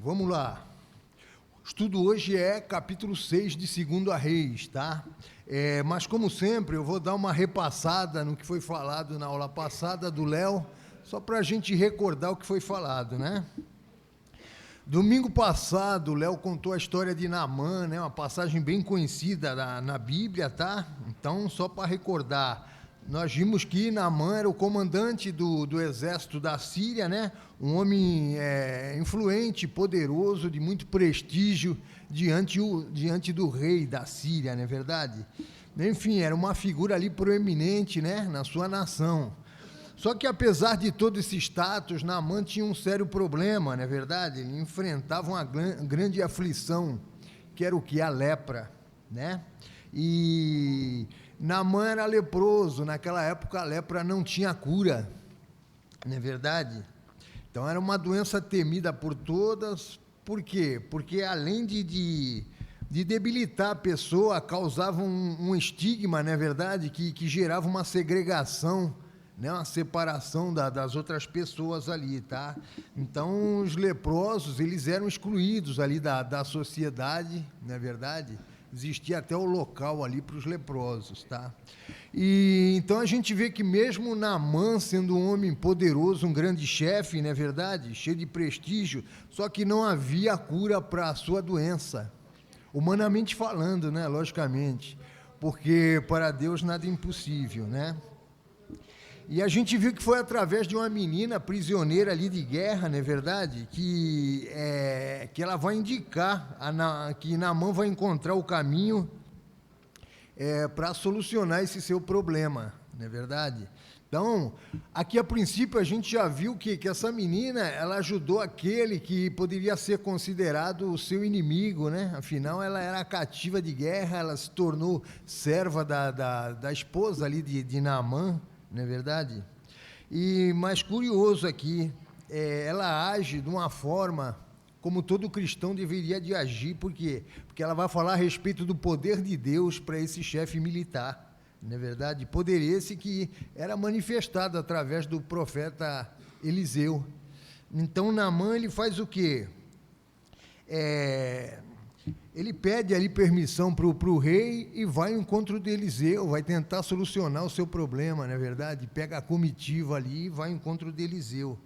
Vamos lá. O estudo hoje é capítulo 6 de 2 Reis, tá? Mas, como sempre, eu vou dar uma repassada no que foi falado na aula passada do Léo, só para a gente recordar o que foi falado, né? Domingo passado, o Léo contou a história de Naamã, né? Uma passagem bem conhecida na Bíblia, tá? Então, só para recordar, nós vimos que Naamã era o comandante do exército da Síria, né? Um homem influente, poderoso, de muito prestígio diante do rei da Síria, não é verdade? Enfim, era uma figura ali proeminente, né? Na sua nação. Só que, apesar de todo esse status, Naamã tinha um sério problema, não é verdade? Ele enfrentava uma grande aflição, que era o que? A lepra, né? E Naamã era leproso. Naquela época a lepra não tinha cura, não é verdade? Então era uma doença temida por todas. Por quê? Porque além de debilitar a pessoa, causava um estigma, não é verdade? Que gerava uma segregação, né? Uma separação das outras pessoas ali, tá? Então os leprosos, eles eram excluídos ali da sociedade, não é verdade? Existia até o local ali para os leprosos, tá? E então a gente vê que mesmo Naamã, sendo um homem poderoso, um grande chefe, não é verdade? Cheio de prestígio, só que não havia cura para a sua doença. Humanamente falando, né? Logicamente. Porque para Deus nada é impossível, né? E a gente viu que foi através de uma menina prisioneira ali de guerra, não é verdade? Que ela vai indicar, que Naamã vai encontrar o caminho para solucionar esse seu problema, não é verdade? Então, aqui a princípio a gente já viu que essa menina, ela ajudou aquele que poderia ser considerado o seu inimigo, né? Afinal, ela era cativa de guerra, ela se tornou serva da esposa ali de Naamã, não é verdade? E mais curioso aqui, ela age de uma forma como todo cristão deveria de agir. Por quê? Porque ela vai falar a respeito do poder de Deus para esse chefe militar, não é verdade? Poder esse que era manifestado através do profeta Eliseu. Então Naamã, ele faz o quê? Ele pede ali permissão para o rei e vai ao encontro de Eliseu, vai tentar solucionar o seu problema, não é verdade? Pega a comitiva ali e vai ao encontro de Eliseu.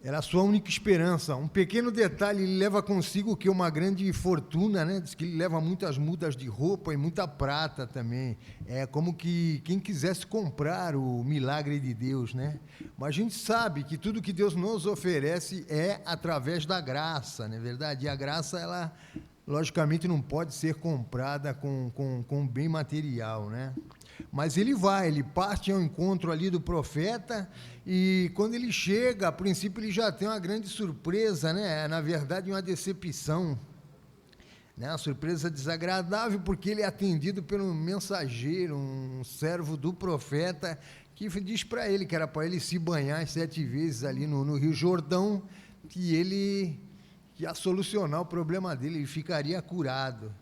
Era a sua única esperança. Um pequeno detalhe, ele leva consigo que uma grande fortuna, né? Diz que ele leva muitas mudas de roupa e muita prata também. É como que quem quisesse comprar o milagre de Deus, né? Mas a gente sabe que tudo que Deus nos oferece é através da graça, não é verdade? E a graça, ela, logicamente, não pode ser comprada com bem material, né? Mas ele parte ao encontro ali do profeta, e quando ele chega, a princípio ele já tem uma grande surpresa, né? Na verdade, uma decepção, né? Uma surpresa desagradável, porque ele é atendido pelo mensageiro, um servo do profeta, que diz para ele que era para ele se banhar 7 vezes ali no Rio Jordão, que ia solucionar o problema dele, ele ficaria curado.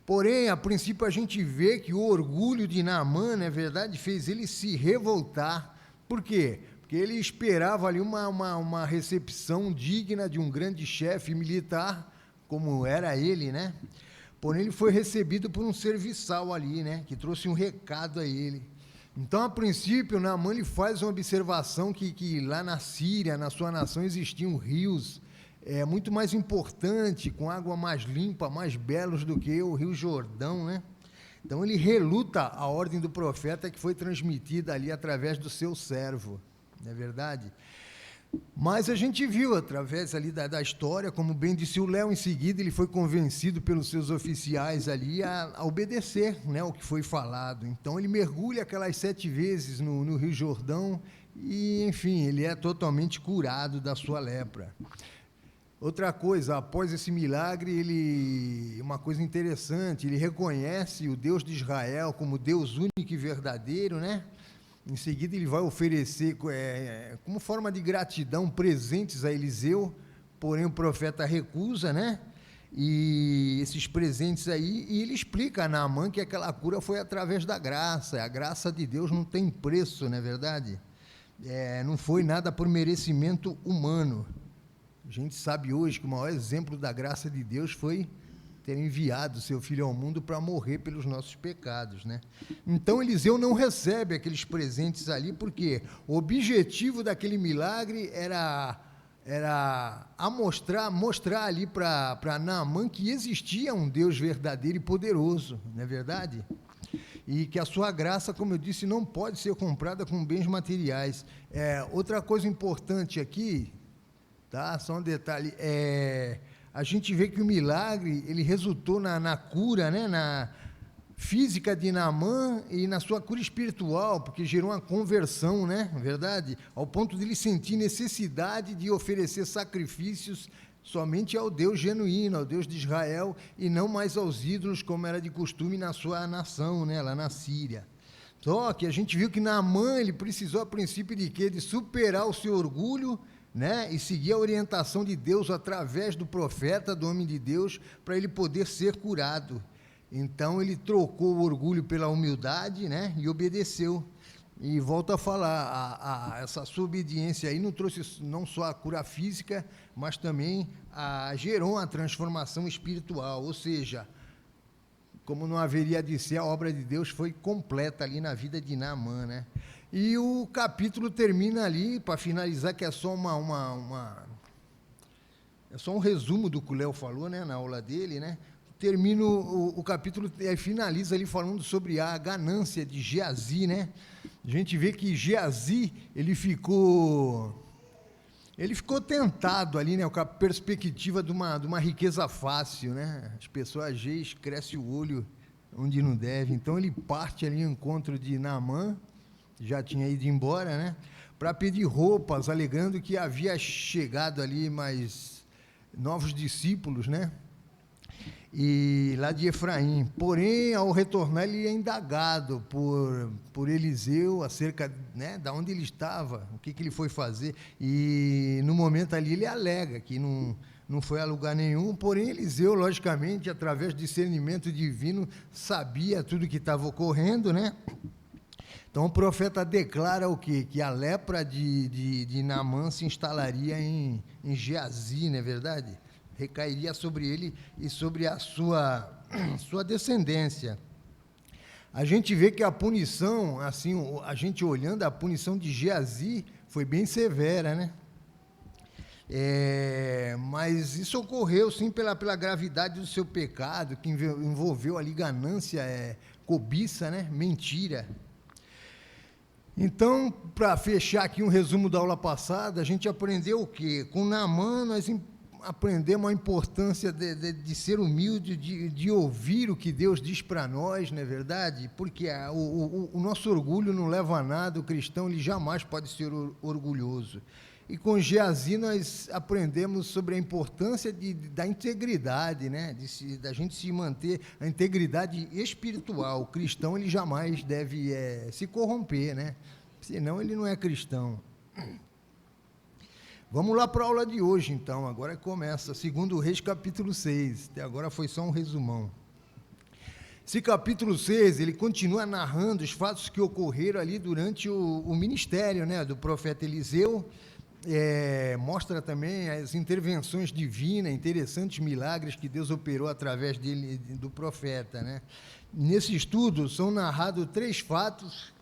Porém, a princípio a gente vê que o orgulho de Naamã, na verdade, fez ele se revoltar. Por quê? Porque ele esperava ali uma recepção digna de um grande chefe militar, como era ele, né? Porém, ele foi recebido por um serviçal ali, né? Que trouxe um recado a ele. Então, a princípio, Naamã, ele faz uma observação que lá na Síria, na sua nação, existiam rios muito mais importante, com água mais limpa, mais belos do que o Rio Jordão, né? Então ele reluta a ordem do profeta que foi transmitida ali através do seu servo, não é verdade? Mas a gente viu através ali da história, como bem disse o Léo, em seguida ele foi convencido pelos seus oficiais ali a obedecer, né, o que foi falado. Então ele mergulha aquelas 7 vezes no Rio Jordão e, enfim, ele é totalmente curado da sua lepra. Outra coisa, após esse milagre, uma coisa interessante, ele reconhece o Deus de Israel como Deus único e verdadeiro, né? Em seguida, ele vai oferecer, como forma de gratidão, presentes a Eliseu, porém o profeta recusa, né? E esses presentes aí, e ele explica a Naamã que aquela cura foi através da graça, a graça de Deus não tem preço, não é verdade? Não foi nada por merecimento humano. A gente sabe hoje que o maior exemplo da graça de Deus foi ter enviado seu Filho ao mundo para morrer pelos nossos pecados, né? Então, Eliseu não recebe aqueles presentes ali, porque o objetivo daquele milagre era mostrar ali para Naamã que existia um Deus verdadeiro e poderoso, não é verdade? E que a sua graça, como eu disse, não pode ser comprada com bens materiais. Outra coisa importante aqui, tá? Só um detalhe, a gente vê que o milagre, ele resultou na cura, né? Na física de Naamã e na sua cura espiritual, porque gerou uma conversão, né? Verdade? Ao ponto de ele sentir necessidade de oferecer sacrifícios somente ao Deus genuíno, ao Deus de Israel, e não mais aos ídolos, como era de costume na sua nação, né? Lá na Síria. Só que a gente viu que Naamã, ele precisou, a princípio, de quê? De superar o seu orgulho, né, e seguir a orientação de Deus através do profeta, do homem de Deus, para ele poder ser curado. Então, ele trocou o orgulho pela humildade, né, e obedeceu. E volto a falar, essa sua obediência aí não trouxe não só a cura física, mas também gerou uma transformação espiritual, ou seja, como não haveria de ser, a obra de Deus foi completa ali na vida de Naamã, né? E o capítulo termina ali, para finalizar, que é só é só um resumo do que o Léo falou, né, na aula dele, né? Termina o capítulo, finaliza ali falando sobre a ganância de Geazi, né? A gente vê que Geazi, ele ficou tentado ali, né, com a perspectiva de uma riqueza fácil, né? As pessoas às vezes crescem o olho onde não deve. Então ele parte ali ao encontro de Naamã, já tinha ido embora, né, para pedir roupas, alegando que havia chegado ali mais novos discípulos, né, e lá de Efraim. Porém, ao retornar, ele é indagado por Eliseu acerca, né, de onde ele estava, o que ele foi fazer, e no momento ali ele alega que não foi a lugar nenhum, porém Eliseu, logicamente, através do discernimento divino, sabia tudo o que estava ocorrendo, né? Então o profeta declara o quê? Que a lepra de Naamã se instalaria em Geazi, não é verdade? Recairia sobre ele e sobre a sua descendência. A gente vê que a punição, assim, a gente olhando, a punição de Geazi foi bem severa, né? Mas isso ocorreu, sim, pela gravidade do seu pecado, que envolveu ali ganância, cobiça, né? Mentira. Então, para fechar aqui um resumo da aula passada, a gente aprendeu o quê? Com Naamã, nós aprendemos a importância de ser humilde, de ouvir o que Deus diz para nós, não é verdade? Porque o nosso orgulho não leva a nada, o cristão ele jamais pode ser orgulhoso. E com Geazi nós aprendemos sobre a importância da integridade, né? Da gente se manter a integridade espiritual. O cristão ele jamais deve se corromper, né? Senão ele não é cristão. Vamos lá para a aula de hoje, então. Agora começa, 2 Reis, capítulo 6. Até agora foi só um resumão. Esse capítulo 6, ele continua narrando os fatos que ocorreram ali durante o ministério, né, do profeta Eliseu. Mostra também as intervenções divinas, interessantes milagres que Deus operou através dele, do profeta, né? Nesse estudo são narrados três fatos,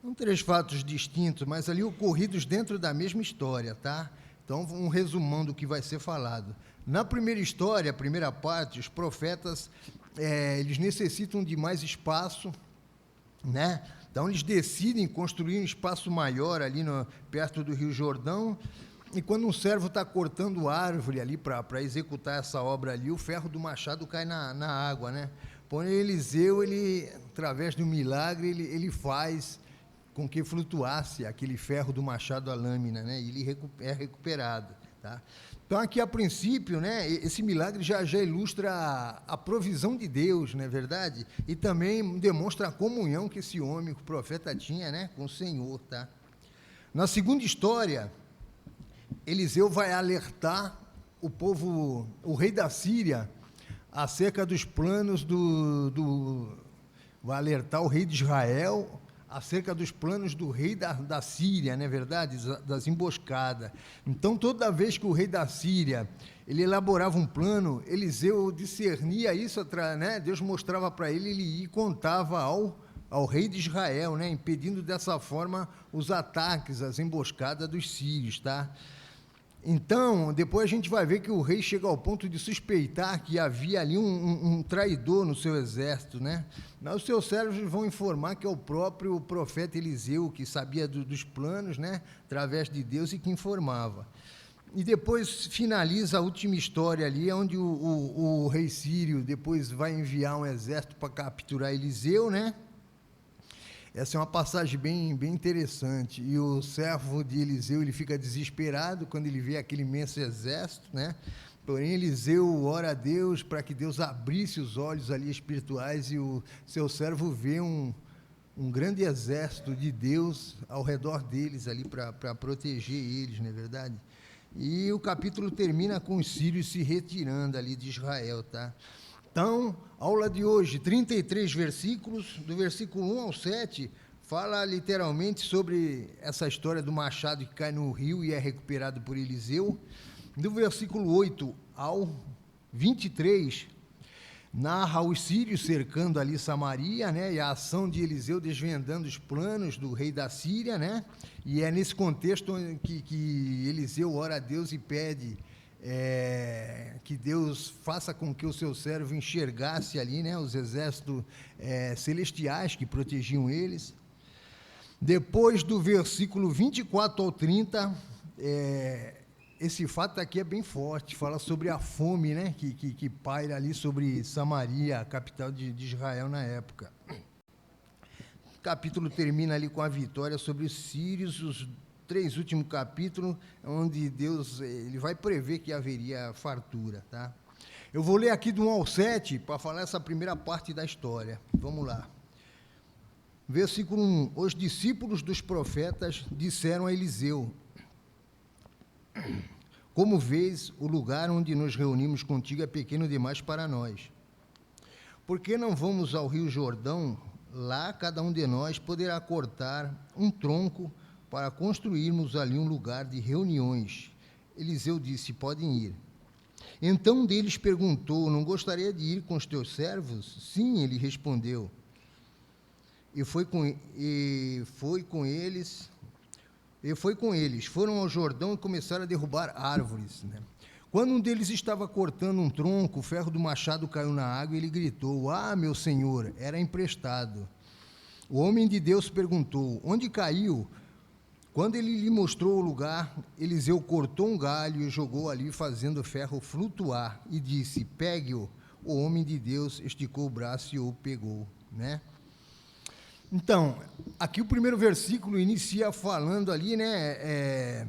não três fatos distintos, mas ali ocorridos dentro da mesma história, tá? Então, um resumão do que vai ser falado. Na primeira história, a primeira parte, os profetas, eles necessitam de mais espaço, né? Então, eles decidem construir um espaço maior ali perto do Rio Jordão, e quando um servo está cortando árvore ali para executar essa obra ali, o ferro do machado cai na água, né? Porém, Eliseu, ele, através do milagre, ele faz com que flutuasse aquele ferro do machado à lâmina, né? E ele é recuperado, tá? Então, aqui, a princípio, né, esse milagre já ilustra a provisão de Deus, não é verdade? E também demonstra a comunhão que esse homem, que o profeta, tinha, né, com o Senhor, tá? Na segunda história, Eliseu vai alertar o povo, o rei da Síria, acerca dos planos vai alertar o rei de Israel acerca dos planos do rei da Síria, não é verdade? Das emboscadas. Então, toda vez que o rei da Síria ele elaborava um plano, Eliseu discernia isso, né? Deus mostrava para ele, ele ia e contava ao rei de Israel, né? Impedindo dessa forma os ataques, as emboscadas dos sírios, tá? Então, depois a gente vai ver que o rei chega ao ponto de suspeitar que havia ali um traidor no seu exército, né? Mas os seus servos vão informar que é o próprio profeta Eliseu, que sabia dos planos, né? Através de Deus, e que informava. E depois finaliza a última história ali, onde o rei sírio depois vai enviar um exército para capturar Eliseu, né? Essa é uma passagem bem interessante. E o servo de Eliseu, ele fica desesperado quando ele vê aquele imenso exército, né? Porém, Eliseu ora a Deus para que Deus abrisse os olhos ali espirituais, e o seu servo vê um grande exército de Deus ao redor deles ali para proteger eles, não é verdade? E o capítulo termina com os sírios se retirando ali de Israel, tá? Então, aula de hoje, 33 versículos, do versículo 1 ao 7, fala literalmente sobre essa história do machado que cai no rio e é recuperado por Eliseu. Do versículo 8 ao 23, narra os sírios cercando ali Samaria, né, e a ação de Eliseu desvendando os planos do rei da Síria, né, e é nesse contexto que Eliseu ora a Deus e pede que Deus faça com que o seu servo enxergasse ali, né, os exércitos celestiais que protegiam eles. Depois do versículo 24 ao 30, esse fato aqui é bem forte, fala sobre a fome, né, que paira ali sobre Samaria, a capital de Israel na época. O capítulo termina ali com a vitória sobre os sírios, os 3 últimos capítulos, onde Deus ele vai prever que haveria fartura, tá? Eu vou ler aqui do 1 ao 7 para falar essa primeira parte da história. Vamos lá. Versículo 1. Os discípulos dos profetas disseram a Eliseu: como vês, o lugar onde nos reunimos contigo é pequeno demais para nós. Por que não vamos ao rio Jordão? Lá cada um de nós poderá cortar um tronco para construirmos ali um lugar de reuniões. Eliseu disse: podem ir. Então um deles perguntou: não gostaria de ir com os teus servos? Sim, ele respondeu. E foi com eles. Foram ao Jordão e começaram a derrubar árvores, né? Quando um deles estava cortando um tronco, o ferro do machado caiu na água e ele gritou: ah, meu senhor, era emprestado. O homem de Deus perguntou: onde caiu? Quando ele lhe mostrou o lugar, Eliseu cortou um galho e jogou ali, fazendo o ferro flutuar, e disse: pegue-o. O homem de Deus esticou o braço e o pegou, né? Então, aqui o primeiro versículo inicia falando ali, né,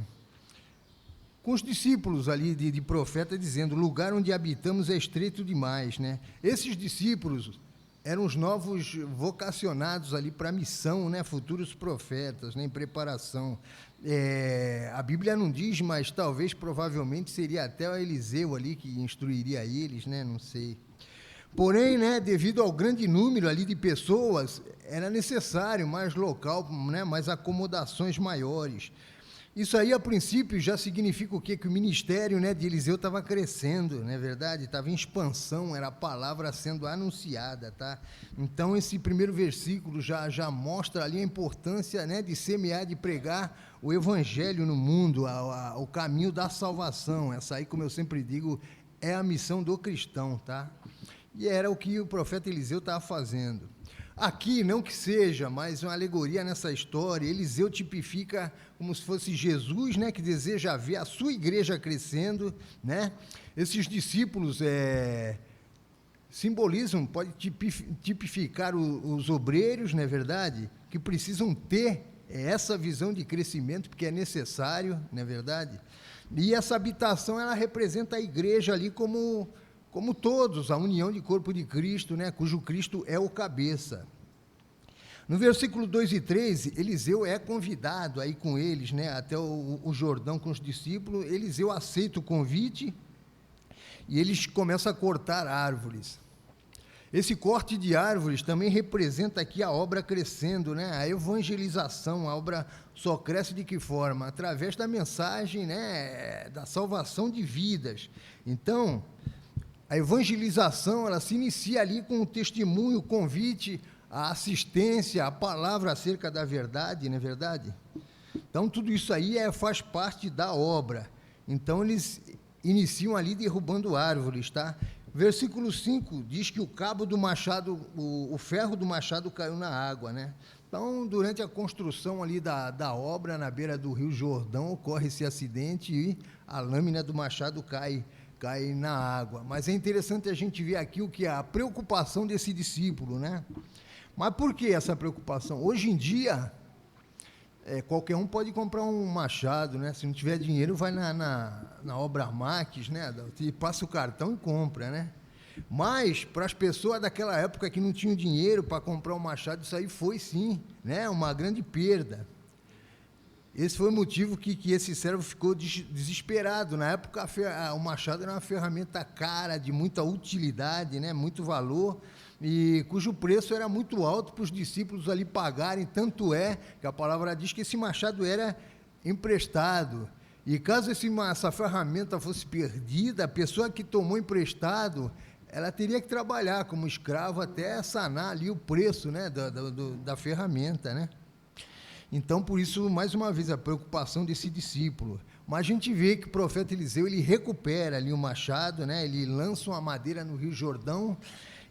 com os discípulos ali de profeta, dizendo: o lugar onde habitamos é estreito demais, né? Esses discípulos eram os novos vocacionados ali para a missão, né, futuros profetas, né, em preparação. A Bíblia não diz, mas talvez, provavelmente, seria até o Eliseu ali que instruiria eles, né, não sei. Porém, né, devido ao grande número ali de pessoas, era necessário mais local, né, mais acomodações maiores. Isso aí, a princípio, já significa o quê? Que o ministério, né, de Eliseu estava crescendo, não é verdade? Estava em expansão, era a palavra sendo anunciada, tá? Então, esse primeiro versículo já mostra ali a importância, né, de semear, de pregar o evangelho no mundo, o caminho da salvação. Essa aí, como eu sempre digo, é a missão do cristão, tá? E era o que o profeta Eliseu estava fazendo. Aqui, não que seja, mas uma alegoria nessa história, Eliseu tipifica como se fosse Jesus, né, que deseja ver a sua igreja crescendo, né? Esses discípulos simbolizam, pode tipificar os obreiros, não é verdade? Que precisam ter essa visão de crescimento, porque é necessário, não é verdade? E essa habitação, ela representa a igreja ali como todos, a união de corpo de Cristo, né, cujo Cristo é o cabeça. No versículo 2 e 3, Eliseu é convidado a ir com eles, né, até o Jordão com os discípulos. Eliseu aceita o convite e eles começam a cortar árvores. Esse corte de árvores também representa aqui a obra crescendo, né? A evangelização. A obra só cresce de que forma? Através da mensagem, né? Da salvação de vidas. Então, a evangelização, ela se inicia ali com o testemunho, o convite, a assistência, a palavra acerca da verdade, não é verdade? Então, tudo isso aí faz parte da obra. Então, eles iniciam ali derrubando árvores, tá? Versículo 5 diz que o cabo do machado, o ferro do machado caiu na água, né? Então, durante a construção ali da obra, na beira do Rio Jordão, ocorre esse acidente e a lâmina do machado cai na água. Mas é interessante a gente ver aqui o que é a preocupação desse discípulo, né? Mas por que essa preocupação? Hoje em dia, qualquer um pode comprar um machado, né? Se não tiver dinheiro, vai na Obra Max, né? Passa o cartão e compra, né? Mas, para as pessoas daquela época que não tinham dinheiro para comprar um machado, isso aí foi, sim, né? Uma grande perda. Esse foi o motivo que esse servo ficou desesperado. Na época, o machado era uma ferramenta cara, de muita utilidade, né? Muito valor, e cujo preço era muito alto para os discípulos ali pagarem, tanto é que a palavra diz que esse machado era emprestado, e caso essa ferramenta fosse perdida, a pessoa que tomou emprestado, ela teria que trabalhar como escravo até sanar ali o preço, né, da ferramenta, né? Então, por isso, mais uma vez, a preocupação desse discípulo. Mas a gente vê que o profeta Eliseu, ele recupera ali o machado, né? Ele lança uma madeira no Rio Jordão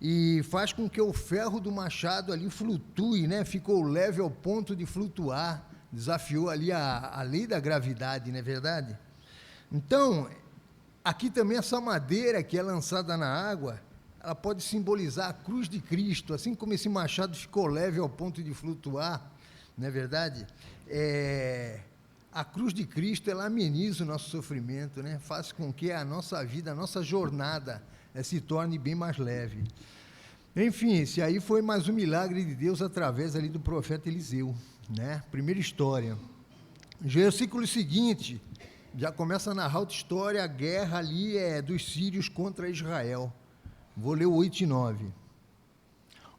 e faz com que o ferro do machado ali flutue, né? Ficou leve ao ponto de flutuar, desafiou ali a lei da gravidade, não é verdade? Então, aqui também essa madeira que é lançada na água, ela pode simbolizar a cruz de Cristo, assim como esse machado ficou leve ao ponto de flutuar, não é verdade? A cruz de Cristo, ela ameniza o nosso sofrimento, né? Faz com que a nossa vida, a nossa jornada se torne bem mais leve. Enfim, esse aí foi mais um milagre de Deus através ali do profeta Eliseu, né? Primeira história. No versículo seguinte, já começa a narrar outra história, a guerra ali dos sírios contra Israel. Vou ler o 8 e 9.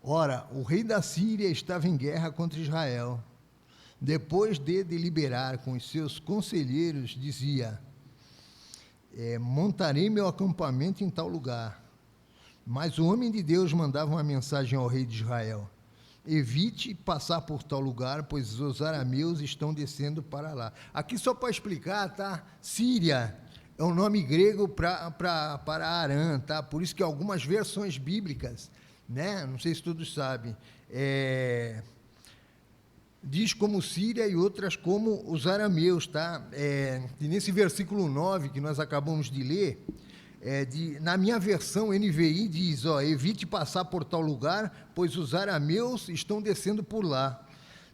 Ora, o rei da Síria estava em guerra contra Israel. Depois de deliberar com os seus conselheiros, dizia: montarei meu acampamento em tal lugar. Mas o homem de Deus mandava uma mensagem ao rei de Israel: evite passar por tal lugar, pois os arameus estão descendo para lá. Aqui só para explicar, tá? Síria é um nome grego para Arã, tá? Por isso que algumas versões bíblicas, né? Não sei se todos sabem, diz como Síria e outras como os arameus, tá? E nesse versículo 9 que nós acabamos de ler, na minha versão NVI diz, evite passar por tal lugar, pois os arameus estão descendo por lá.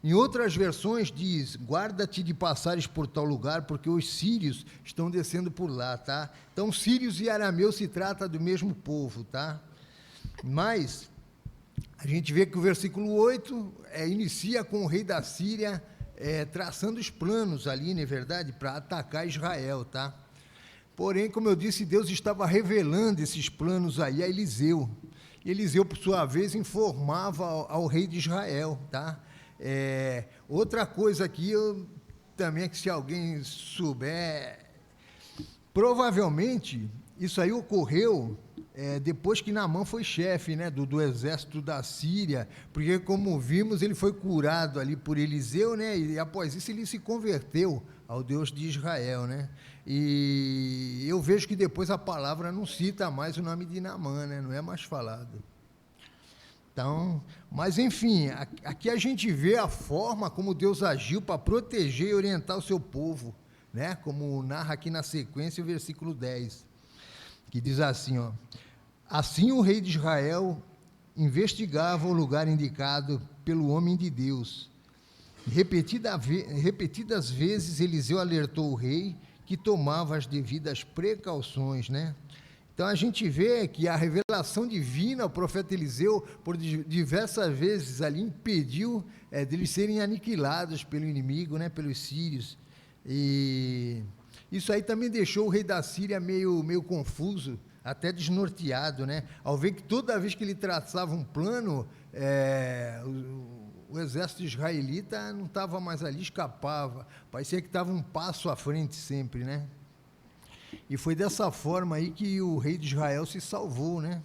Em outras versões diz, guarda-te de passares por tal lugar, porque os sírios estão descendo por lá, tá? Então, sírios e arameus se trata do mesmo povo, tá? Mas a gente vê que o versículo 8 inicia com o rei da Síria traçando os planos ali, não é verdade, para atacar Israel, tá? Porém, como eu disse, Deus estava revelando esses planos aí a Eliseu. E Eliseu, por sua vez, informava ao rei de Israel, tá? Outra coisa aqui, também, que se alguém souber, provavelmente, isso aí ocorreu depois que Naamã foi chefe, né, do exército da Síria, porque, como vimos, ele foi curado ali por Eliseu, né, e após isso ele se converteu ao Deus de Israel, né, e eu vejo que depois a palavra não cita mais o nome de Naamã, né, não é mais falado. Então, mas enfim, aqui a gente vê a forma como Deus agiu para proteger e orientar o seu povo, né, como narra aqui na sequência o versículo 10, que diz assim, assim o rei de Israel investigava o lugar indicado pelo homem de Deus. Repetidas vezes Eliseu alertou o rei que tomava as devidas precauções, né? Então a gente vê que a revelação divina, o profeta Eliseu, por diversas vezes ali impediu deles serem aniquilados pelo inimigo, né, pelos sírios. E isso aí também deixou o rei da Síria meio confuso, até desnorteado, né? Ao ver que toda vez que ele traçava um plano, o exército israelita não estava mais ali, escapava. Parecia que estava um passo à frente sempre, né? E foi dessa forma aí que o rei de Israel se salvou, né?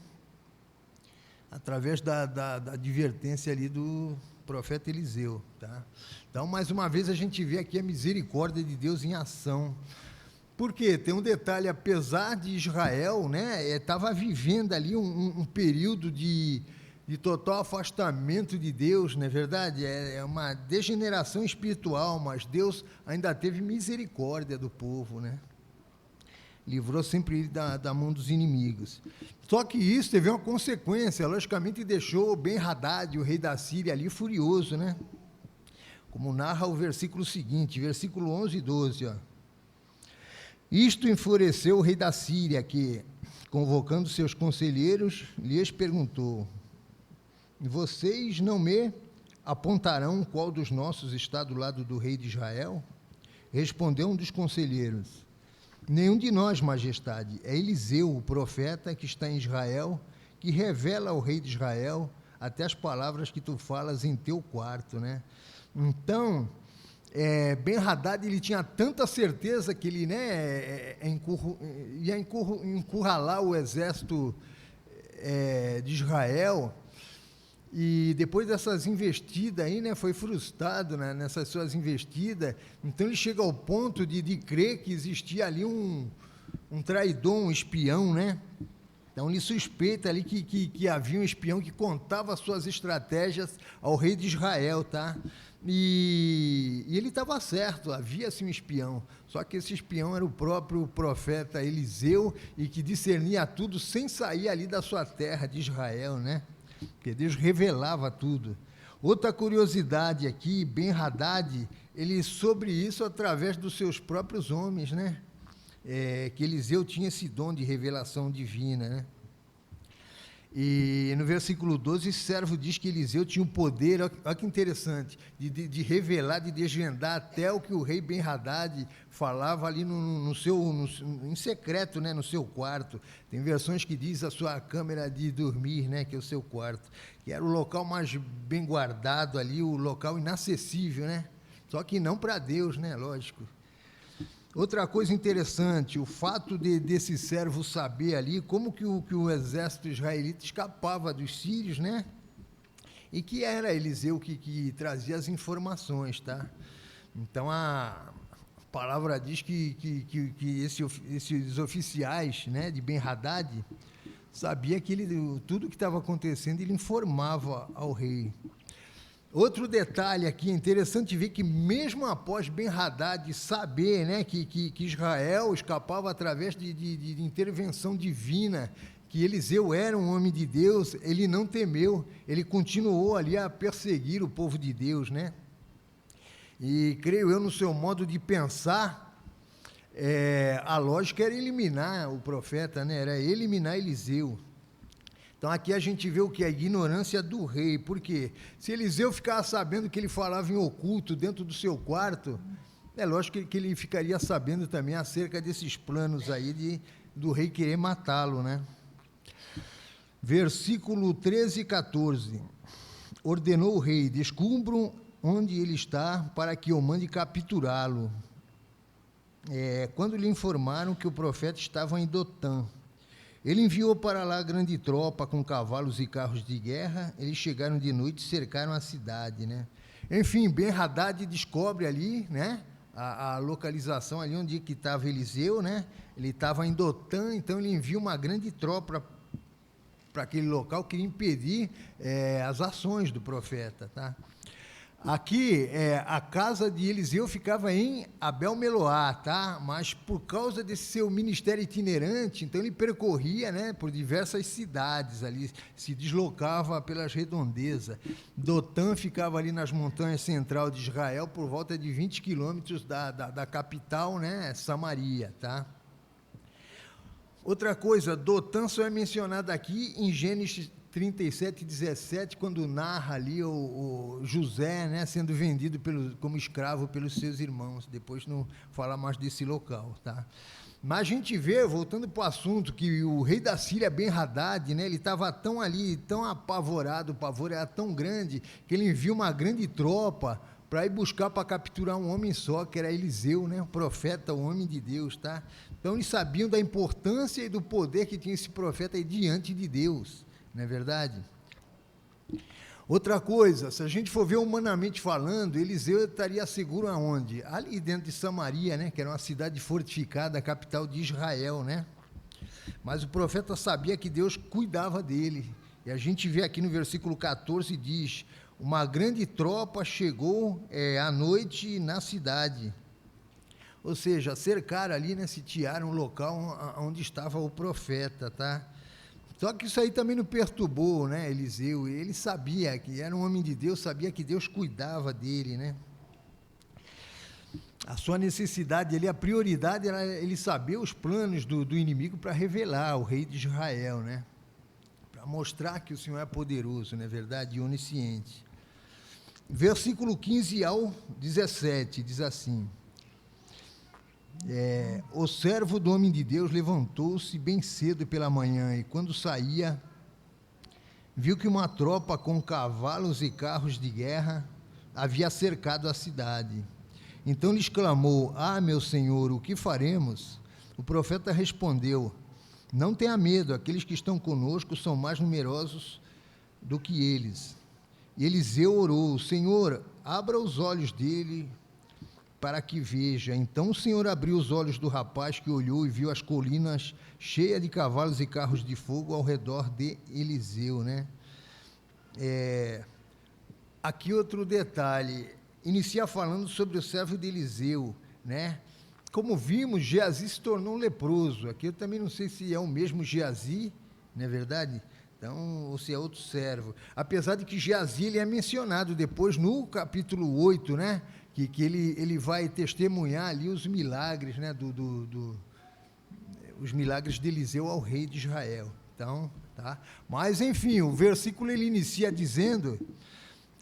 Através da advertência ali do profeta Eliseu, tá? Então, mais uma vez, a gente vê aqui a misericórdia de Deus em ação. Por quê? Tem um detalhe, apesar de Israel, né, estava vivendo ali um período de total afastamento de Deus, não é verdade? É uma degeneração espiritual, mas Deus ainda teve misericórdia do povo, né? Livrou sempre ele da mão dos inimigos. Só que isso teve uma consequência, logicamente deixou Ben-Hadad, o rei da Síria, ali furioso, né? Como narra o versículo seguinte, versículo 11 e 12, ó. Isto enfureceu o rei da Síria, que, convocando seus conselheiros, lhes perguntou: vocês não me apontarão qual dos nossos está do lado do rei de Israel? Respondeu um dos conselheiros: nenhum de nós, majestade, é Eliseu, o profeta que está em Israel, que revela ao rei de Israel até as palavras que tu falas em teu quarto, né? Então, Ben-Hadad, ele tinha tanta certeza que ele, né, ia encurralar o exército de Israel, e depois dessas investidas aí, né, foi frustrado, né, nessas suas investidas. Então ele chega ao ponto de crer que existia ali um traidor, um espião, né? Então ele suspeita ali que havia um espião que contava as suas estratégias ao rei de Israel, tá? E ele estava certo, havia sim um espião, só que esse espião era o próprio profeta Eliseu, e que discernia tudo sem sair ali da sua terra de Israel, né? Porque Deus revelava tudo. Outra curiosidade aqui, Ben-Hadad, ele sobre isso através dos seus próprios homens, né? Que Eliseu tinha esse dom de revelação divina, né? E no versículo 12, esse servo diz que Eliseu tinha o poder, olha que interessante, de revelar, de desvendar até o que o rei Ben-Hadad falava ali em secreto, né, no seu quarto. Tem versões que diz a sua câmara de dormir, né, que é o seu quarto, que era o local mais bem guardado ali, o local inacessível, né? Só que não para Deus, né, lógico. Outra coisa interessante, o fato desse servo saber ali como que o exército israelita escapava dos sírios, né? E que era Eliseu que trazia as informações, tá? Então a palavra diz que esses oficiais, né, de Ben-Hadad, sabia que tudo que estava acontecendo ele informava ao rei. Outro detalhe aqui, interessante ver que mesmo após Ben-Hadad saber, né, que Israel escapava através de intervenção divina, que Eliseu era um homem de Deus, ele não temeu, ele continuou ali a perseguir o povo de Deus, né? E creio eu, no seu modo de pensar, a lógica era eliminar o profeta, né? Era eliminar Eliseu. Então aqui a gente vê o que? A ignorância do rei. Por quê? Se Eliseu ficava sabendo que ele falava em oculto dentro do seu quarto, é lógico que ele ficaria sabendo também acerca desses planos aí do rei querer matá-lo, né? Versículo 13 e 14. Ordenou o rei: descubram onde ele está para que eu mande capturá-lo. Quando lhe informaram que o profeta estava em Dotã, ele enviou para lá grande tropa com cavalos e carros de guerra. Eles chegaram de noite e cercaram a cidade, né? Enfim, Ben-Hadad descobre ali, né, a localização ali onde que estava Eliseu, né? Ele estava em Dotã, então ele envia uma grande tropa para aquele local, queria impedir as ações do profeta, tá? Aqui, a casa de Eliseu ficava em Abel-Meloá, tá? Mas por causa desse seu ministério itinerante, então ele percorria, né, por diversas cidades ali, se deslocava pelas redondezas. Dotã ficava ali nas montanhas central de Israel, por volta de 20 quilômetros da capital, né, Samaria, tá? Outra coisa, Dotã só é mencionado aqui em Gênesis 37, 17, quando narra ali o José, né, sendo vendido como escravo pelos seus irmãos. Depois não fala mais desse local, tá? Mas a gente vê, voltando para o assunto, que o rei da Síria, Ben-Hadad, né, ele estava tão ali, tão apavorado, o pavor era tão grande, que ele envia uma grande tropa para ir buscar para capturar um homem só, que era Eliseu, né, o profeta, o homem de Deus, tá? Então eles sabiam da importância e do poder que tinha esse profeta aí diante de Deus, não é verdade? Outra coisa, se a gente for ver humanamente falando, Eliseu estaria seguro aonde? Ali dentro de Samaria, né, que era uma cidade fortificada, a capital de Israel, né? Mas o profeta sabia que Deus cuidava dele. E a gente vê aqui no versículo 14, diz, uma grande tropa chegou à noite na cidade. Ou seja, cercaram ali, né, sitiaram o local onde estava o profeta, tá? Só que isso aí também não perturbou, né, Eliseu. Ele sabia que era um homem de Deus, sabia que Deus cuidava dele, né? A sua necessidade, a prioridade era ele saber os planos do inimigo para revelar o rei de Israel, né? Para mostrar que o Senhor é poderoso, não é verdade? E onisciente. Versículo 15 ao 17, diz assim... o servo do homem de Deus levantou-se bem cedo pela manhã e quando saía, viu que uma tropa com cavalos e carros de guerra havia cercado a cidade. Então lhe exclamou, meu senhor, o que faremos? O profeta respondeu, não tenha medo, aqueles que estão conosco são mais numerosos do que eles. E Eliseu orou, Senhor, abra os olhos dele para que veja. Então o Senhor abriu os olhos do rapaz, que olhou e viu as colinas cheias de cavalos e carros de fogo ao redor de Eliseu, né? Aqui outro detalhe, inicia falando sobre o servo de Eliseu, né? Como vimos, Geazi se tornou um leproso. Aqui eu também não sei se é o mesmo Geazi, não é verdade? Então, ou se é outro servo. Apesar de que Geazi ele é mencionado depois no capítulo 8, né? Que ele vai testemunhar ali os milagres, né, os milagres de Eliseu ao rei de Israel. Então, tá? Mas, enfim, o versículo ele inicia dizendo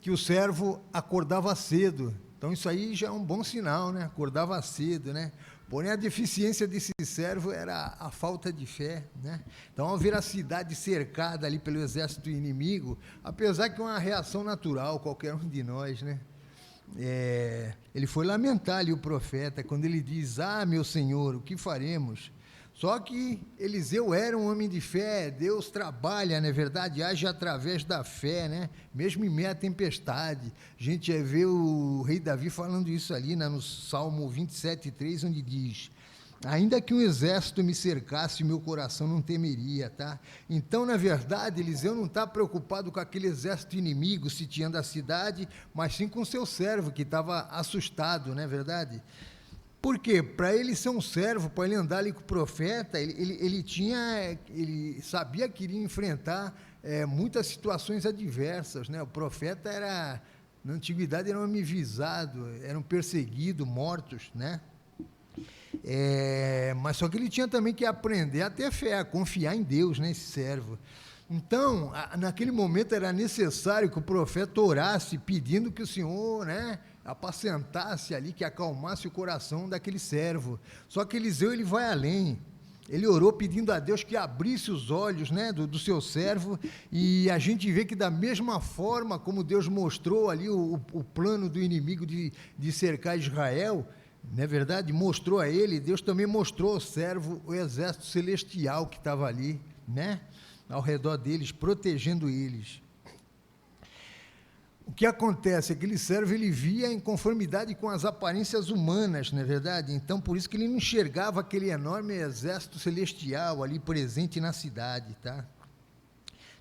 que o servo acordava cedo. Então, isso aí já é um bom sinal, né? Acordava cedo, né? Porém, a deficiência desse servo era a falta de fé, né? Então, ao ver a cidade cercada ali pelo exército inimigo, apesar que é uma reação natural, qualquer um de nós, né? Ele foi lamentar ali o profeta, quando ele diz, meu senhor, o que faremos? Só que Eliseu era um homem de fé, Deus trabalha, não é verdade? Age através da fé, né? Mesmo em meio à tempestade. A gente vê o rei Davi falando isso ali, né? No Salmo 27:3, onde diz, ainda que um exército me cercasse, meu coração não temeria, tá? Então, na verdade, Eliseu não está preocupado com aquele exército inimigo sitiando a cidade, mas sim com seu servo, que estava assustado, não é verdade? Por quê? Para ele ser um servo, para ele andar ali com o profeta, ele sabia que iria enfrentar muitas situações adversas, né? O profeta na antiguidade, era um homem visado, eram perseguidos, mortos, né? Mas só que ele tinha também que aprender a ter fé, a confiar em Deus, né, esse servo. Então, naquele momento era necessário que o profeta orasse, pedindo que o Senhor, né, apacentasse ali, que acalmasse o coração daquele servo. Só que Eliseu, ele vai além. Ele orou pedindo a Deus que abrisse os olhos, né, do seu servo, e a gente vê que da mesma forma como Deus mostrou ali o plano do inimigo de cercar Israel, não é verdade? Mostrou a ele, Deus também mostrou ao servo o exército celestial que estava ali, né? Ao redor deles, protegendo eles. O que acontece? Aquele servo, ele via em conformidade com as aparências humanas, não é verdade? Então, por isso que ele não enxergava aquele enorme exército celestial ali presente na cidade, tá?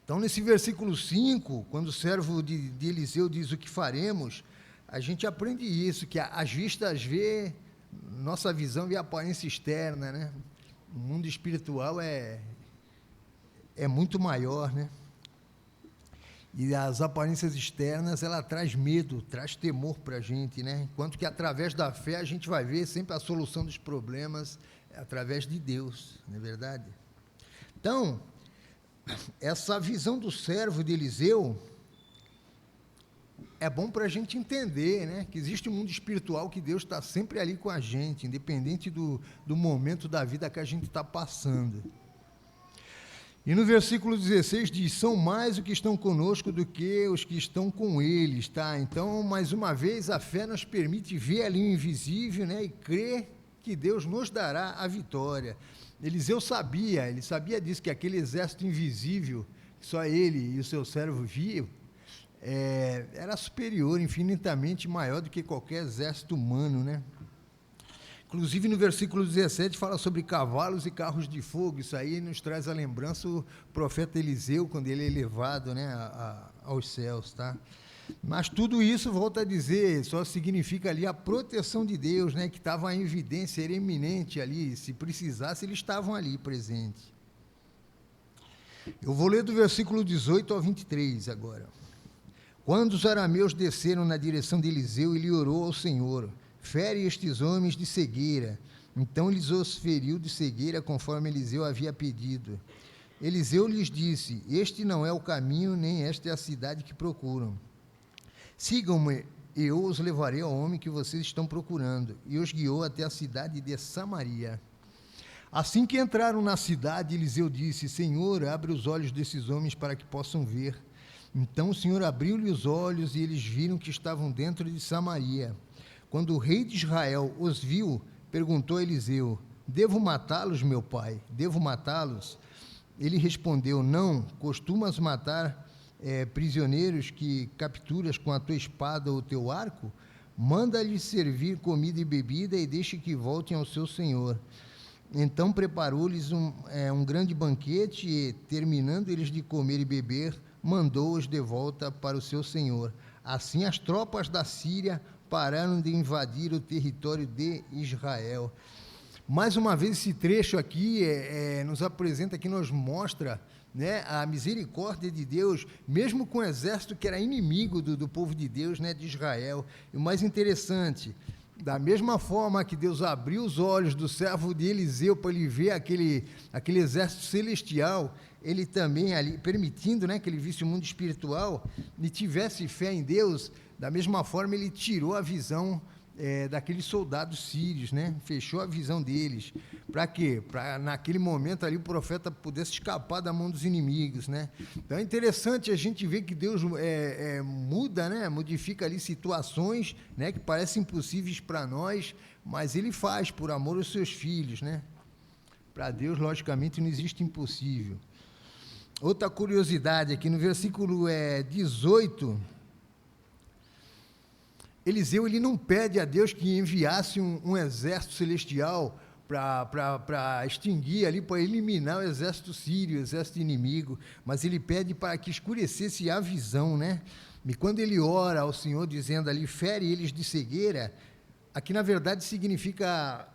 Então, nesse versículo 5, quando o servo de Eliseu diz o que faremos, a gente aprende isso, que as vistas vê, nossa visão vê a aparência externa, né? O mundo espiritual é muito maior, né? E as aparências externas, ela traz medo, traz temor para a gente, né? Enquanto que através da fé a gente vai ver sempre a solução dos problemas através de Deus, não é verdade? Então, essa visão do servo de Eliseu é bom para a gente entender, né, que existe um mundo espiritual que Deus está sempre ali com a gente, independente do momento da vida que a gente está passando. E no versículo 16 diz, são mais os que estão conosco do que os que estão com eles, tá? Então, mais uma vez, a fé nos permite ver ali o invisível, né, e crer que Deus nos dará a vitória. Eliseu sabia, ele sabia disso, que aquele exército invisível, que só ele e o seu servo viam, era superior, infinitamente maior do que qualquer exército humano, né? Inclusive, no versículo 17, fala sobre cavalos e carros de fogo. Isso aí nos traz a lembrança o profeta Eliseu, quando ele é levado, né, aos céus, tá? Mas tudo isso, volto a dizer, só significa ali a proteção de Deus, né, que estava em evidência, era eminente ali. Se precisasse, eles estavam ali presentes. Eu vou ler do versículo 18 ao 23 agora. Quando os arameus desceram na direção de Eliseu, ele orou ao Senhor, fere estes homens de cegueira. Então lhes os feriu de cegueira, conforme Eliseu havia pedido. Eliseu lhes disse, este não é o caminho, nem esta é a cidade que procuram. Sigam-me, e eu os levarei ao homem que vocês estão procurando. E os guiou até a cidade de Samaria. Assim que entraram na cidade, Eliseu disse, Senhor, abre os olhos desses homens para que possam ver. Então o Senhor abriu-lhe os olhos, e eles viram que estavam dentro de Samaria. Quando o rei de Israel os viu, perguntou a Eliseu, devo matá-los, meu pai? Devo matá-los? Ele respondeu, não, costumas matar prisioneiros que capturas com a tua espada ou teu arco? Manda-lhes servir comida e bebida e deixe que voltem ao seu senhor. Então preparou-lhes um grande banquete e, terminando eles de comer e beber, mandou-os de volta para o seu senhor. Assim as tropas da Síria pararam de invadir o território de Israel. Mais uma vez, esse trecho aqui nos apresenta, que nos mostra, né, a misericórdia de Deus, mesmo com o exército que era inimigo do povo de Deus, né, de Israel. E o mais interessante, da mesma forma que Deus abriu os olhos do servo de Eliseu para ele ver aquele exército celestial, ele também, ali, permitindo, né, que ele visse o mundo espiritual e tivesse fé em Deus, da mesma forma ele tirou a visão daqueles soldados sírios, né? Fechou a visão deles. Para quê? Para naquele momento ali o profeta pudesse escapar da mão dos inimigos, né? Então é interessante a gente ver que Deus muda, né? Modifica ali situações, né, que parecem impossíveis para nós, mas ele faz por amor aos seus filhos, né? Para Deus, logicamente, não existe impossível. Outra curiosidade aqui no versículo 18, Eliseu, ele não pede a Deus que enviasse um exército celestial para extinguir ali, para eliminar o exército sírio, o exército inimigo, mas ele pede para que escurecesse a visão, né? E quando ele ora ao Senhor dizendo ali, fere eles de cegueira, aqui na verdade significa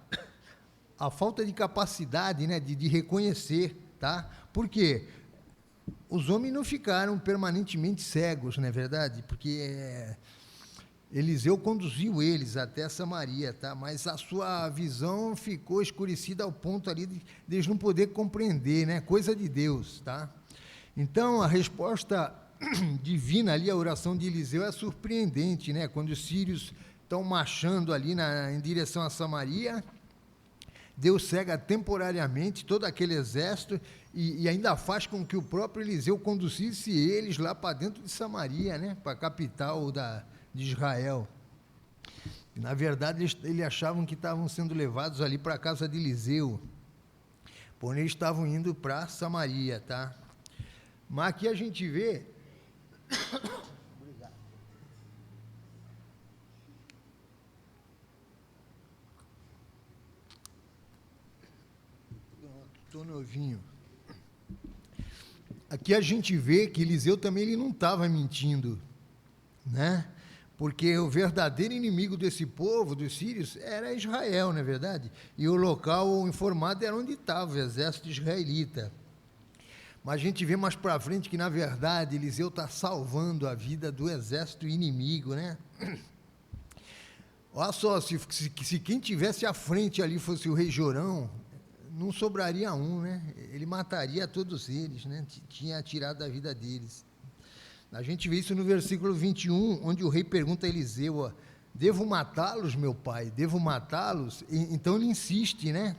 a falta de capacidade, né, de reconhecer, tá? Por quê? Os homens não ficaram permanentemente cegos, não é verdade? Porque Eliseu conduziu eles até Samaria, tá? Mas a sua visão ficou escurecida ao ponto ali de eles não poder compreender, né? Coisa de Deus, tá? Então, a resposta divina ali, a oração de Eliseu é surpreendente, né? Quando os sírios estão marchando ali em direção a Samaria, Deus cega temporariamente todo aquele exército e ainda faz com que o próprio Eliseu conduzisse eles lá para dentro de Samaria, né? Para a capital de Israel. Na verdade, eles achavam que estavam sendo levados ali para a casa de Eliseu, porém eles estavam indo para Samaria, tá? Mas aqui a gente vê obrigado. Estou novinho. Aqui a gente vê que Eliseu também ele não estava mentindo, né? Porque o verdadeiro inimigo desse povo, dos sírios, era Israel, não é verdade? E o local informado era onde estava o exército israelita. Mas a gente vê mais para frente que, na verdade, Eliseu está salvando a vida do exército inimigo, né? Olha só, se quem tivesse à frente ali fosse o rei Jorão, não sobraria um, né? Ele mataria todos eles, né? Tinha tirado a vida deles. A gente vê isso no versículo 21, onde o rei pergunta a Eliseu, ó, devo matá-los, meu pai? Devo matá-los? Então ele insiste, né?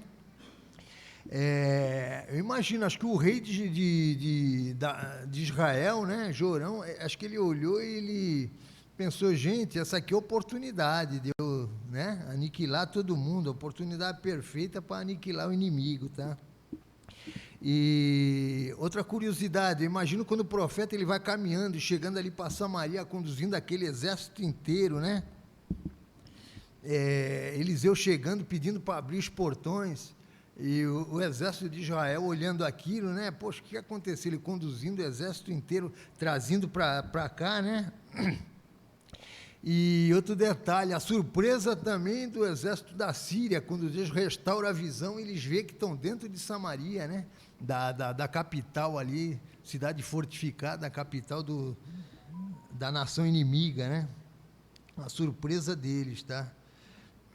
Eu imagino, acho que o rei de Israel, né, Jorão, acho que ele olhou e ele pensou, gente, essa aqui é a oportunidade de eu, né, aniquilar todo mundo, a oportunidade perfeita para aniquilar o inimigo, tá? E outra curiosidade, eu imagino quando o profeta ele vai caminhando e chegando ali para Samaria, conduzindo aquele exército inteiro, né? Eliseu chegando, pedindo para abrir os portões, e o exército de Israel olhando aquilo, né? Poxa, o que aconteceu? Ele conduzindo o exército inteiro, trazendo para cá, né? E outro detalhe, a surpresa também do exército da Síria, quando Deus restaura a visão, eles veem que estão dentro de Samaria, né? Da capital ali, cidade fortificada, a capital da nação inimiga, né? A surpresa deles, tá?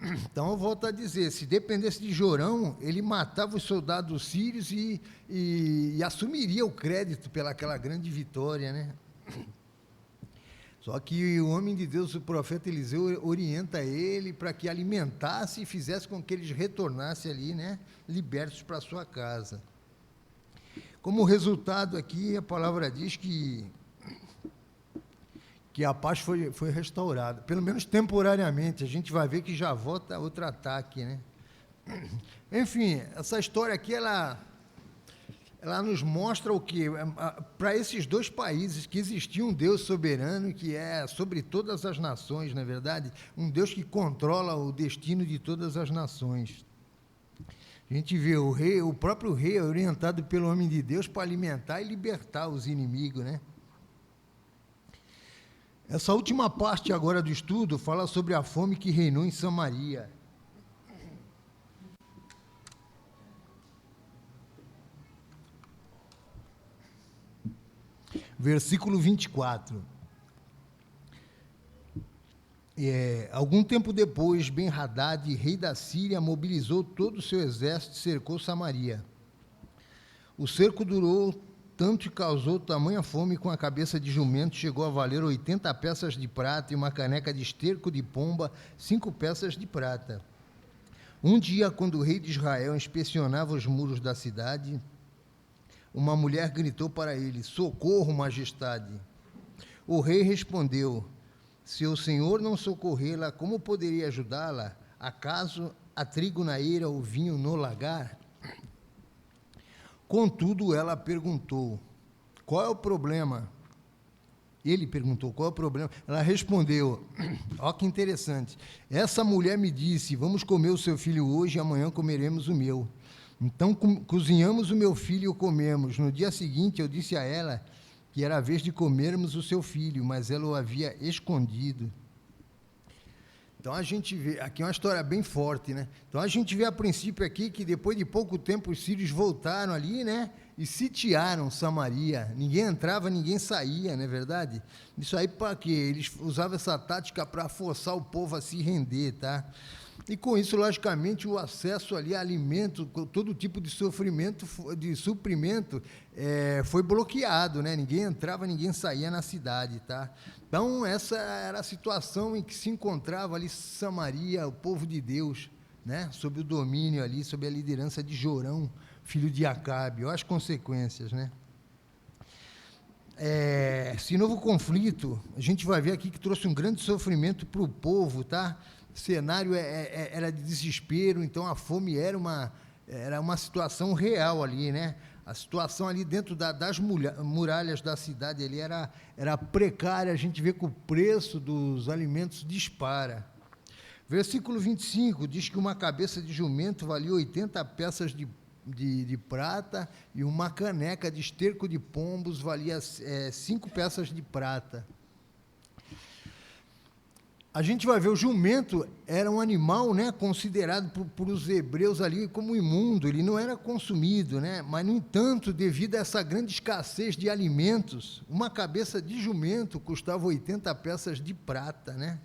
Então, eu volto a dizer, se dependesse de Jorão, ele matava os soldados sírios e assumiria o crédito pelaquela grande vitória, né? Só que o homem de Deus, o profeta Eliseu, orienta ele para que alimentasse e fizesse com que eles retornassem ali, né? Libertos para sua casa. Como resultado aqui, a palavra diz que a paz foi restaurada, pelo menos temporariamente. A gente vai ver que já volta outro ataque, né? Enfim, essa história aqui, ela nos mostra o que? Para esses dois países, que existia um Deus soberano, que é sobre todas as nações, não é verdade? Um Deus que controla o destino de todas as nações. A gente vê o próprio rei orientado pelo homem de Deus para alimentar e libertar os inimigos, né? Essa última parte agora do estudo fala sobre a fome que reinou em Samaria. Versículo 24. Algum tempo depois, Ben-Hadad, rei da Síria, mobilizou todo o seu exército e cercou Samaria. O cerco durou tanto e causou tamanha fome com a cabeça de jumento, chegou a valer 80 peças de prata e uma caneca de esterco de pomba, 5 peças de prata. Um dia, quando o rei de Israel inspecionava os muros da cidade, uma mulher gritou para ele, socorro, majestade. O rei respondeu, se o senhor não socorrê-la, como poderia ajudá-la? Acaso há trigo na eira ou vinho no lagar? Contudo, ela perguntou, qual é o problema? Ele perguntou, qual é o problema? Ela respondeu, ó que interessante, essa mulher me disse, vamos comer o seu filho hoje e amanhã comeremos o meu. Então, cozinhamos o meu filho e o comemos. No dia seguinte, eu disse a ela que era a vez de comermos o seu filho, mas ela o havia escondido. Então, a gente vê, aqui é uma história bem forte, né? Então, a gente vê a princípio aqui que depois de pouco tempo os sírios voltaram ali, né? E sitiaram Samaria. Ninguém entrava, ninguém saía, não é verdade? Isso aí para quê? Eles usavam essa tática para forçar o povo a se render, tá? E com isso, logicamente, o acesso ali a alimento, todo tipo de suprimento foi bloqueado, né? Ninguém entrava, ninguém saía na cidade, tá? Então, essa era a situação em que se encontrava ali Samaria, o povo de Deus, né? Sob o domínio ali, sob a liderança de Jorão, filho de Acabe. Olha as consequências, né? Esse novo conflito, a gente vai ver aqui que trouxe um grande sofrimento para o povo, tá? O cenário era de desespero, então a fome era uma situação real ali, né? A situação ali dentro das muralhas da cidade ali era precária, a gente vê que o preço dos alimentos dispara. Versículo 25 diz que uma cabeça de jumento valia 80 peças de prata e uma caneca de esterco de pombos valia 5 peças de prata. A gente vai ver, o jumento era um animal, né, considerado por os hebreus ali como imundo, ele não era consumido, né, mas, no entanto, devido a essa grande escassez de alimentos, uma cabeça de jumento custava 80 peças de prata, né.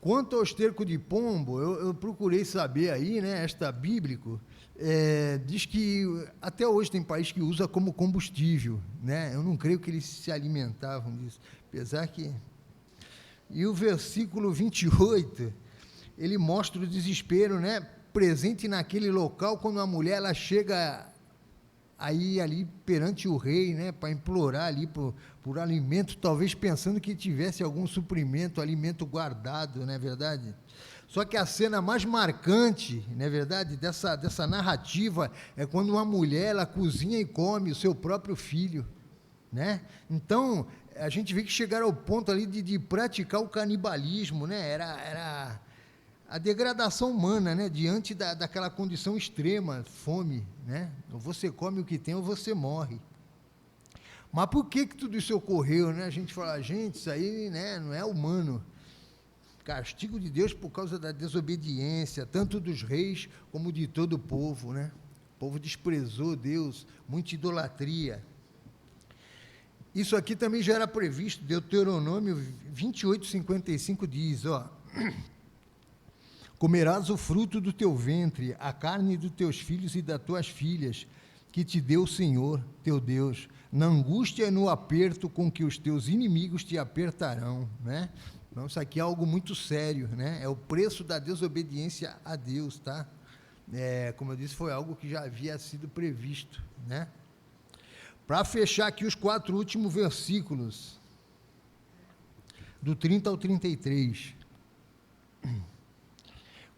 Quanto ao esterco de pombo, eu procurei saber aí, né, bíblico, diz que até hoje tem país que usa como combustível, né? Eu não creio que eles se alimentavam disso, apesar que... E o versículo 28, ele mostra o desespero, né, presente naquele local, quando a mulher ela chega aí ali perante o rei, né, para implorar ali por alimento, talvez pensando que tivesse algum suprimento, alimento guardado, não é verdade? Só que a cena mais marcante, não é verdade, dessa narrativa é quando uma mulher ela cozinha e come o seu próprio filho, né? Então a gente vê que chegaram ao ponto ali de praticar o canibalismo, né? Era a degradação humana, né? Diante daquela condição extrema, fome, né? Ou você come o que tem ou você morre. Mas por que tudo isso ocorreu, né? A gente fala, gente, isso aí, né, não é humano. Castigo de Deus por causa da desobediência, tanto dos reis como de todo o povo, né? O povo desprezou Deus, muita idolatria. Isso aqui também já era previsto, Deuteronômio 28:55 diz, ó, comerás o fruto do teu ventre, a carne dos teus filhos e das tuas filhas, que te deu o Senhor, teu Deus, na angústia e no aperto com que os teus inimigos te apertarão, né? Então, isso aqui é algo muito sério, né? É o preço da desobediência a Deus, tá? Como eu disse, foi algo que já havia sido previsto, né? Para fechar aqui os 4 últimos versículos, do 30 ao 33.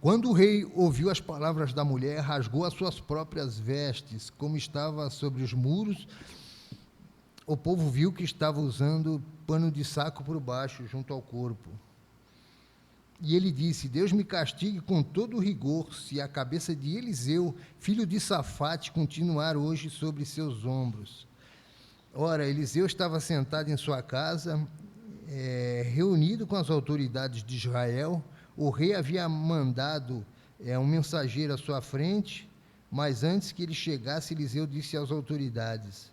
Quando o rei ouviu as palavras da mulher, rasgou as suas próprias vestes, como estava sobre os muros. O povo viu que estava usando pano de saco por baixo, junto ao corpo. E ele disse, Deus me castigue com todo o rigor, se a cabeça de Eliseu, filho de Safate, continuar hoje sobre seus ombros. Ora, Eliseu estava sentado em sua casa, reunido com as autoridades de Israel. O rei havia mandado um mensageiro à sua frente, mas antes que ele chegasse, Eliseu disse às autoridades,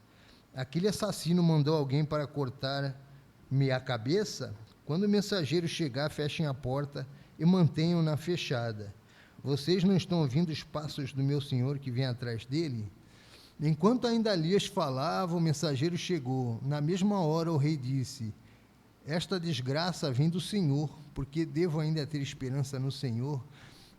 aquele assassino mandou alguém para cortar-me a cabeça? Quando o mensageiro chegar, fechem a porta e mantenham-na fechada. Vocês não estão ouvindo os passos do meu senhor que vem atrás dele? Enquanto ainda Elias falava, o mensageiro chegou. Na mesma hora o rei disse, esta desgraça vem do Senhor, porque devo ainda ter esperança no Senhor.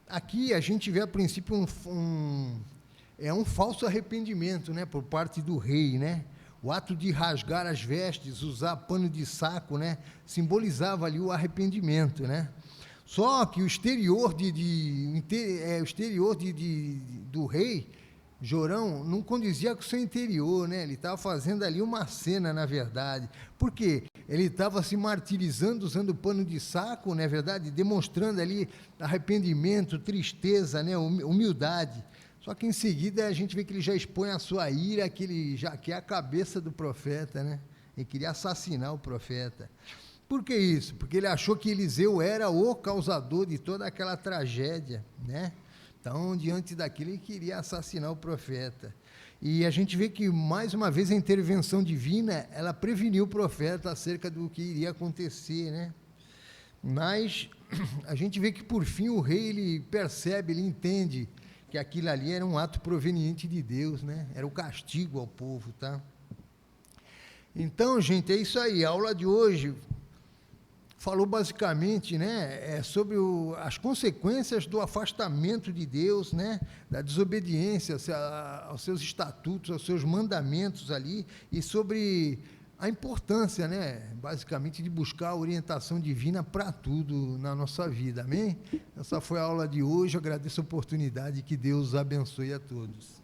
Aqui a gente vê a princípio um falso arrependimento, né, por parte do rei, né? O ato de rasgar as vestes, usar pano de saco, né, simbolizava ali o arrependimento, né? Só que o exterior do rei Jorão não condizia com o seu interior, né? Ele estava fazendo ali uma cena, na verdade. Por quê? Ele estava se martirizando, usando pano de saco, não é verdade? Demonstrando ali arrependimento, tristeza, né? Humildade. Só que em seguida a gente vê que ele já expõe a sua ira, que ele já quer a cabeça do profeta, né? Ele queria assassinar o profeta. Por que isso? Porque ele achou que Eliseu era o causador de toda aquela tragédia, né? Então, diante daquilo, ele queria assassinar o profeta. E a gente vê que, mais uma vez, a intervenção divina, ela preveniu o profeta acerca do que iria acontecer, né? Mas a gente vê que, por fim, o rei, ele percebe, ele entende que aquilo ali era um ato proveniente de Deus, né? Era o castigo ao povo, tá? Então, gente, é isso aí. A aula de hoje falou basicamente, né, sobre as consequências do afastamento de Deus, né, da desobediência aos seus estatutos, aos seus mandamentos ali, e sobre a importância, né, basicamente, de buscar a orientação divina para tudo na nossa vida, amém? Essa foi a aula de hoje, eu agradeço a oportunidade, que Deus abençoe a todos.